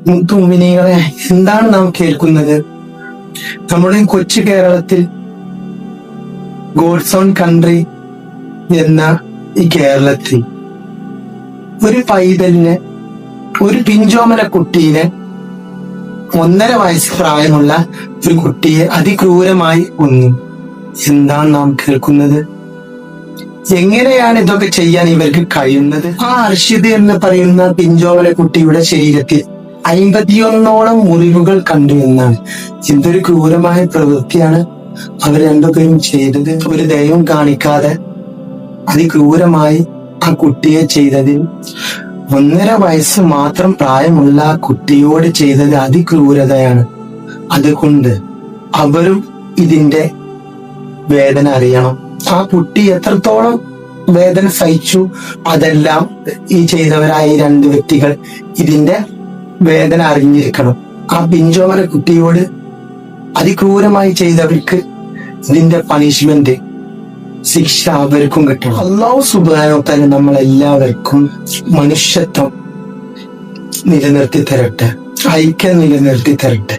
മുത്തുമിനികളെ, എന്താണ് നാം കേൾക്കുന്നത്? നമ്മുടെ കൊച്ചു കേരളത്തിൽ, ഗോഡ്സ് ഓൺ കൺട്രി എന്ന ഈ കേരളത്തിൽ ഒരു പൈതലിന്, ഒരു പിഞ്ചോമന കുട്ടീനെ, 1.5 വയസ്സ് പ്രായമുള്ള ഒരു കുട്ടിയെ അതിക്രൂരമായി കൊന്നു. എന്താണ് നാം കേൾക്കുന്നത്? എങ്ങനെയാണ് ഇതൊക്കെ ചെയ്യാൻ ഇവർക്ക് കഴിയുന്നത്? ആ അർഷിദ് എന്ന് പറയുന്ന പിഞ്ചോമന കുട്ടിയുടെ ശരീരത്തിൽ 51ഓളം മുറിവുകൾ കണ്ടു എന്നാണ്. എന്തൊരു ക്രൂരമായ പ്രവൃത്തിയാണ് അവർ രണ്ടുപേരും ചെയ്തത്. ഒരു ദയവും കാണിക്കാതെ അതിക്രൂരമായി ആ കുട്ടിയെ ചെയ്തതിൽ, 1.5 വയസ്സ് മാത്രം പ്രായമുള്ള ആ കുട്ടിയോട് ചെയ്തത് അതിക്രൂരതയാണ്. അതുകൊണ്ട് അവരും ഇതിന്റെ വേദന അറിയണം. ആ കുട്ടി എത്രത്തോളം വേദന സഹിച്ചു, അതെല്ലാം ഈ ചെയ്തവരായ 2 വ്യക്തികൾ ഇതിന്റെ വേദന അറിഞ്ഞിരിക്കണം. ആ പിഞ്ചോമന കുട്ടിയോട് അതിക്രൂരമായി ചെയ്തവർക്ക് ഇതിന്റെ പണിഷ്മെന്റ്, ശിക്ഷ അവർക്കും കിട്ടണം. അല്ലാഹു സുബ്ഹാനഹു വ തആല നമ്മളെല്ലാവർക്കും മനുഷ്യത്വം നിലനിർത്തി തരട്ടെ, ഐക്യം നിലനിർത്തി തരട്ടെ.